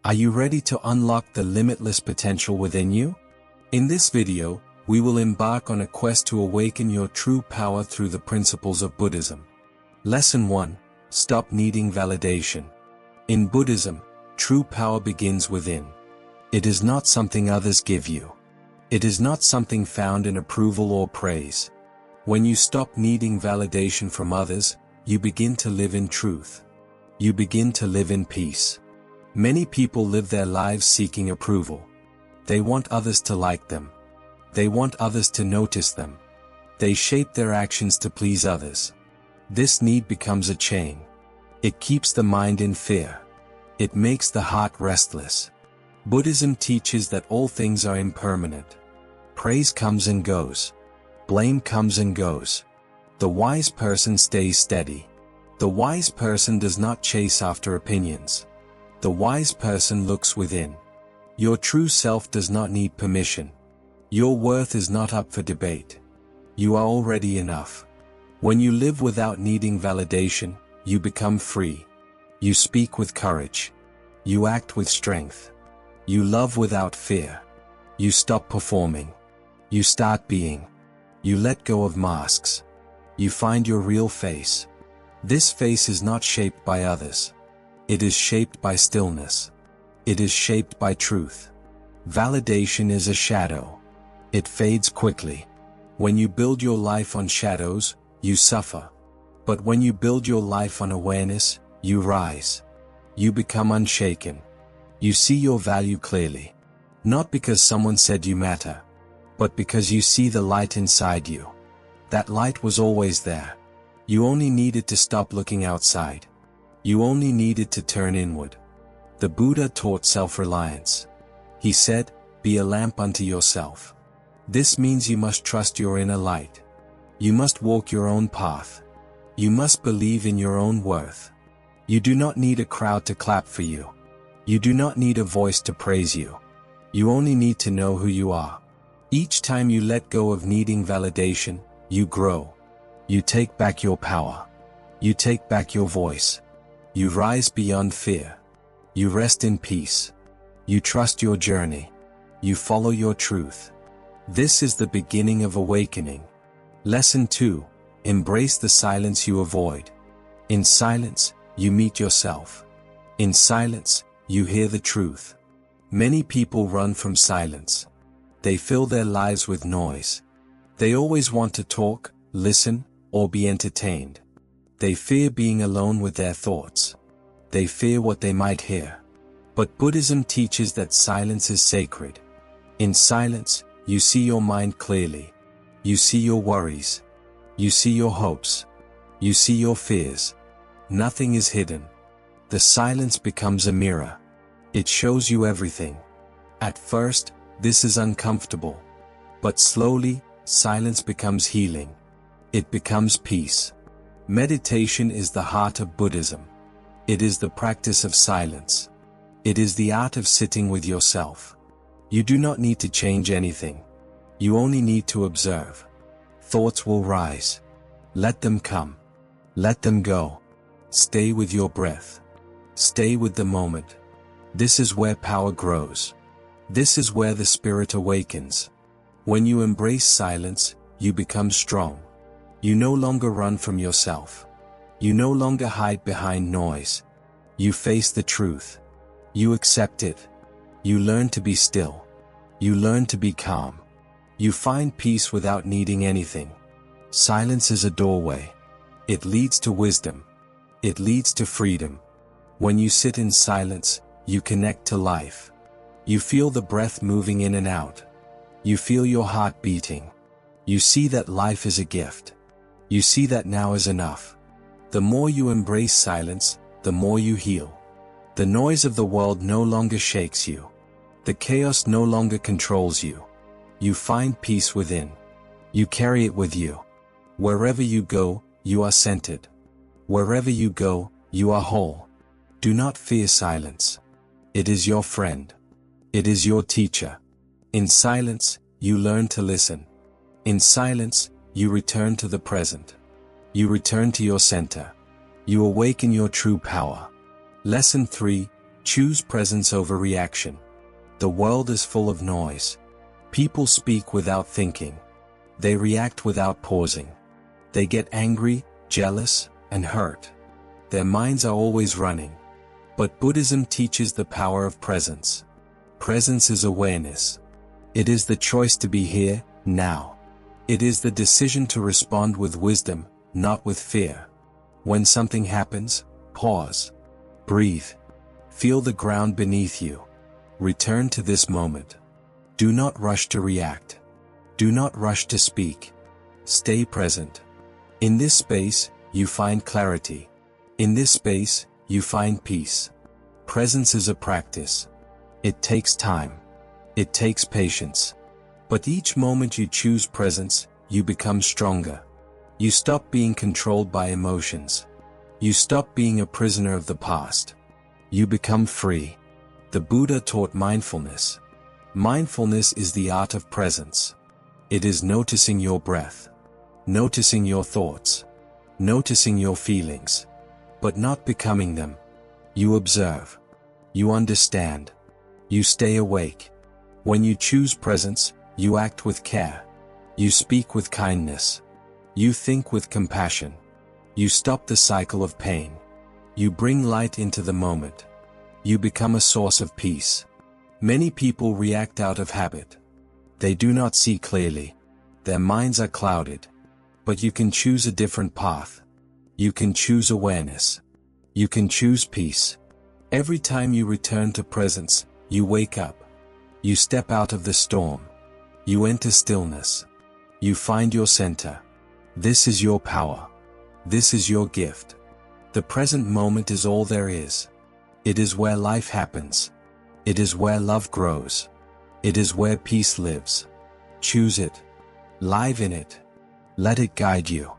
Are you ready to unlock the limitless potential within you? In this video, we will embark on a quest to awaken your true power through the principles of Buddhism. Lesson 1. Stop needing validation. In Buddhism, true power begins within. It is not something others give you. It is not something found in approval or praise. When you stop needing validation from others, you begin to live in truth. You begin to live in peace. Many people live their lives seeking approval. They want others to like them. They want others to notice them. They shape their actions to please others. This need becomes a chain. It keeps the mind in fear. It makes the heart restless. Buddhism teaches that all things are impermanent. Praise comes and goes. Blame comes and goes. The wise person stays steady. The wise person does not chase after opinions. The wise person looks within. Your true self does not need permission. Your worth is not up for debate. You are already enough. When you live without needing validation, you become free. You speak with courage. You act with strength. You love without fear. You stop performing. You start being. You let go of masks. You find your real face. This face is not shaped by others. It is shaped by stillness. It is shaped by truth. Validation is a shadow. It fades quickly. When you build your life on shadows, you suffer. But when you build your life on awareness, you rise. You become unshaken. You see your value clearly. Not because someone said you matter, but because you see the light inside you. That light was always there. You only needed to stop looking outside. You only needed to turn inward. The Buddha taught self-reliance. He said, "Be a lamp unto yourself." This means you must trust your inner light. You must walk your own path. You must believe in your own worth. You do not need a crowd to clap for you. You do not need a voice to praise you. You only need to know who you are. Each time you let go of needing validation, you grow. You take back your power. You take back your voice. You rise beyond fear. You rest in peace. You trust your journey. You follow your truth. This is the beginning of awakening. Lesson 2. Embrace the silence you avoid. In silence, you meet yourself. In silence, you hear the truth. Many people run from silence. They fill their lives with noise. They always want to talk, listen, or be entertained. They fear being alone with their thoughts. They fear what they might hear. But Buddhism teaches that silence is sacred. In silence, you see your mind clearly. You see your worries. You see your hopes. You see your fears. Nothing is hidden. The silence becomes a mirror. It shows you everything. At first, this is uncomfortable. But slowly, silence becomes healing. It becomes peace. Meditation is the heart of Buddhism. It is the practice of silence. It is the art of sitting with yourself. You do not need to change anything. You only need to observe. Thoughts will rise. Let them come. Let them go. Stay with your breath. Stay with the moment. This is where power grows. This is where the spirit awakens. When you embrace silence, you become strong. You no longer run from yourself. You no longer hide behind noise. You face the truth. You accept it. You learn to be still. You learn to be calm. You find peace without needing anything. Silence is a doorway. It leads to wisdom. It leads to freedom. When you sit in silence, you connect to life. You feel the breath moving in and out. You feel your heart beating. You see that life is a gift. You see that now is enough. The more you embrace silence, the more you heal. The noise of the world no longer shakes you. The chaos no longer controls you. You find peace within. You carry it with you. Wherever you go, you are centered. Wherever you go, you are whole. Do not fear silence. It is your friend. It is your teacher. In silence, you learn to listen. In silence, you return to the present. You return to your center. You awaken your true power. Lesson 3. Choose presence over reaction. The world is full of noise. People speak without thinking. They react without pausing. They get angry, jealous, and hurt. Their minds are always running. But Buddhism teaches the power of presence. Presence is awareness. It is the choice to be here, now. It is the decision to respond with wisdom, not with fear. When something happens, pause. Breathe. Feel the ground beneath you. Return to this moment. Do not rush to react. Do not rush to speak. Stay present. In this space, you find clarity. In this space, you find peace. Presence is a practice. It takes time. It takes patience. But each moment you choose presence, you become stronger. You stop being controlled by emotions. You stop being a prisoner of the past. You become free. The Buddha taught mindfulness. Mindfulness is the art of presence. It is noticing your breath. Noticing your thoughts. Noticing your feelings. But not becoming them. You observe. You understand. You stay awake. When you choose presence, you act with care. You speak with kindness. You think with compassion. You stop the cycle of pain. You bring light into the moment. You become a source of peace. Many people react out of habit. They do not see clearly. Their minds are clouded. But you can choose a different path. You can choose awareness. You can choose peace. Every time you return to presence, you wake up. You step out of the storm. You enter stillness. You find your center. This is your power. This is your gift. The present moment is all there is. It is where life happens. It is where love grows. It is where peace lives. Choose it. Live in it. Let it guide you.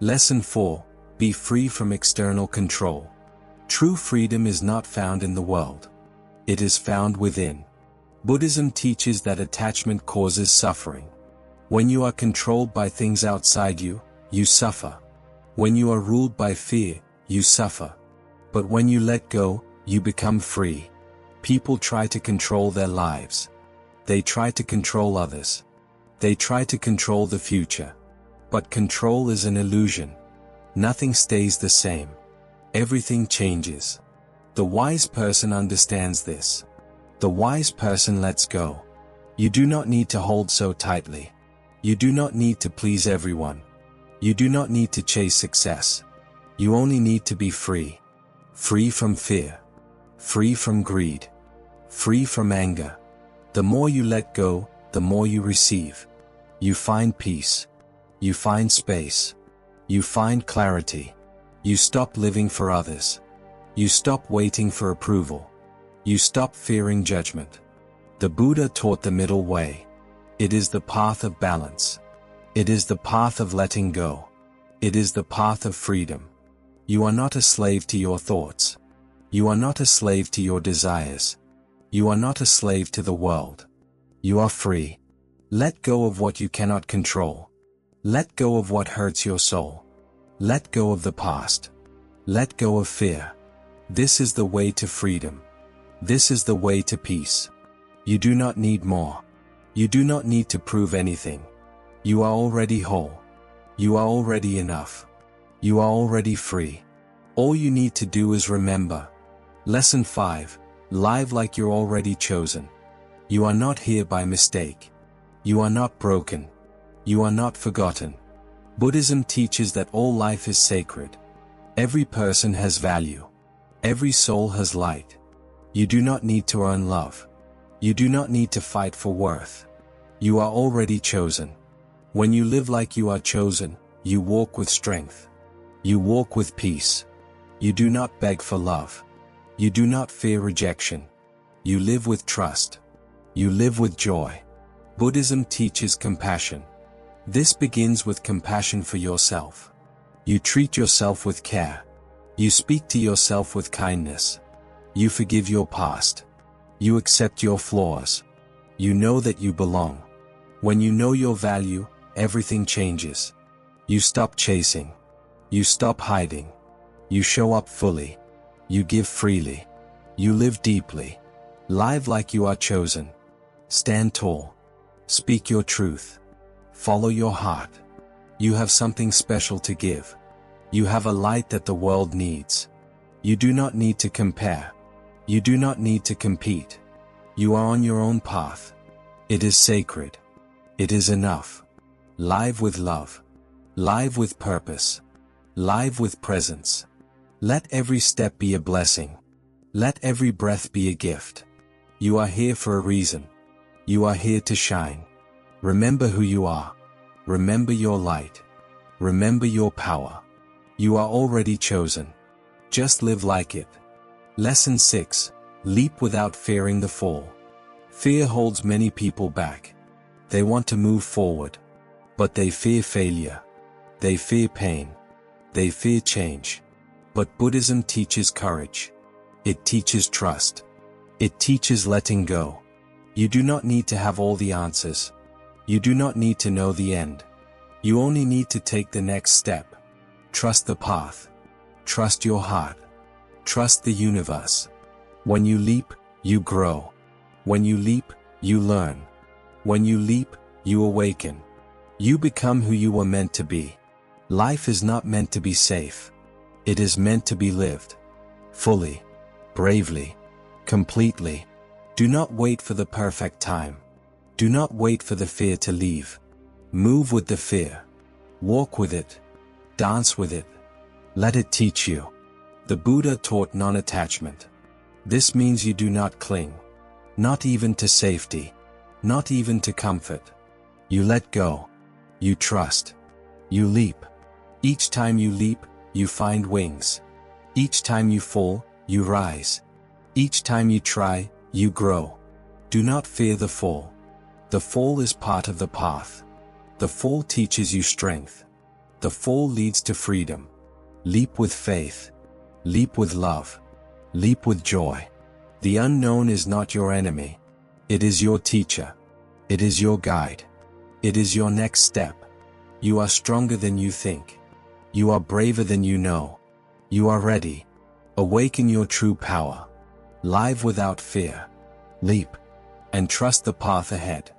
Lesson 4. Be free from external control. True freedom is not found in the world. It is found within. Buddhism teaches that attachment causes suffering. When you are controlled by things outside you, you suffer. When you are ruled by fear, you suffer. But when you let go, you become free. People try to control their lives. They try to control others. They try to control the future. But control is an illusion. Nothing stays the same. Everything changes. The wise person understands this. The wise person lets go. You do not need to hold so tightly. You do not need to please everyone. You do not need to chase success. You only need to be free. Free from fear. Free from greed. Free from anger. The more you let go, the more you receive. You find peace. You find space. You find clarity. You stop living for others. You stop waiting for approval. You stop fearing judgment. The Buddha taught the middle way. It is the path of balance. It is the path of letting go. It is the path of freedom. You are not a slave to your thoughts. You are not a slave to your desires. You are not a slave to the world. You are free. Let go of what you cannot control. Let go of what hurts your soul. Let go of the past. Let go of fear. This is the way to freedom. This is the way to peace. You do not need more. You do not need to prove anything. You are already whole. You are already enough. You are already free. All you need to do is remember. Lesson 5. Live like you're already chosen. You are not here by mistake. You are not broken. You are not forgotten. Buddhism teaches that all life is sacred. Every person has value. Every soul has light. You do not need to earn love. You do not need to fight for worth. You are already chosen. When you live like you are chosen, you walk with strength. You walk with peace. You do not beg for love. You do not fear rejection. You live with trust. You live with joy. Buddhism teaches compassion. This begins with compassion for yourself. You treat yourself with care. You speak to yourself with kindness. You forgive your past. You accept your flaws. You know that you belong. When you know your value, everything changes. You stop chasing. You stop hiding. You show up fully. You give freely. You live deeply. Live like you are chosen. Stand tall. Speak your truth. Follow your heart. You have something special to give. You have a light that the world needs. You do not need to compare. You do not need to compete. You are on your own path. It is sacred. It is enough. Live with love. Live with purpose. Live with presence. Let every step be a blessing. Let every breath be a gift. You are here for a reason. You are here to shine. Remember who you are. Remember your light. Remember your power. You are already chosen. Just live like it. Lesson 6. Leap without fearing the fall. Fear holds many people back. They want to move forward, but they fear failure. They fear pain. They fear change. But Buddhism teaches courage. It teaches trust. It teaches letting go. You do not need to have all the answers. You do not need to know the end. You only need to take the next step. Trust the path. Trust your heart. Trust the universe. When you leap, you grow. When you leap, you learn. When you leap, you awaken. You become who you were meant to be. Life is not meant to be safe. It is meant to be lived. Fully. Bravely. Completely. Do not wait for the perfect time. Do not wait for the fear to leave. Move with the fear. Walk with it. Dance with it. Let it teach you. The Buddha taught non-attachment. This means you do not cling. Not even to safety. Not even to comfort. You let go. You trust. You leap. Each time you leap, you find wings. Each time you fall, you rise. Each time you try, you grow. Do not fear the fall. The fall is part of the path. The fall teaches you strength. The fall leads to freedom. Leap with faith. Leap with love. Leap with joy. The unknown is not your enemy. It is your teacher. It is your guide. It is your next step. You are stronger than you think. You are braver than you know. You are ready. Awaken your true power. Live without fear. Leap. And trust the path ahead.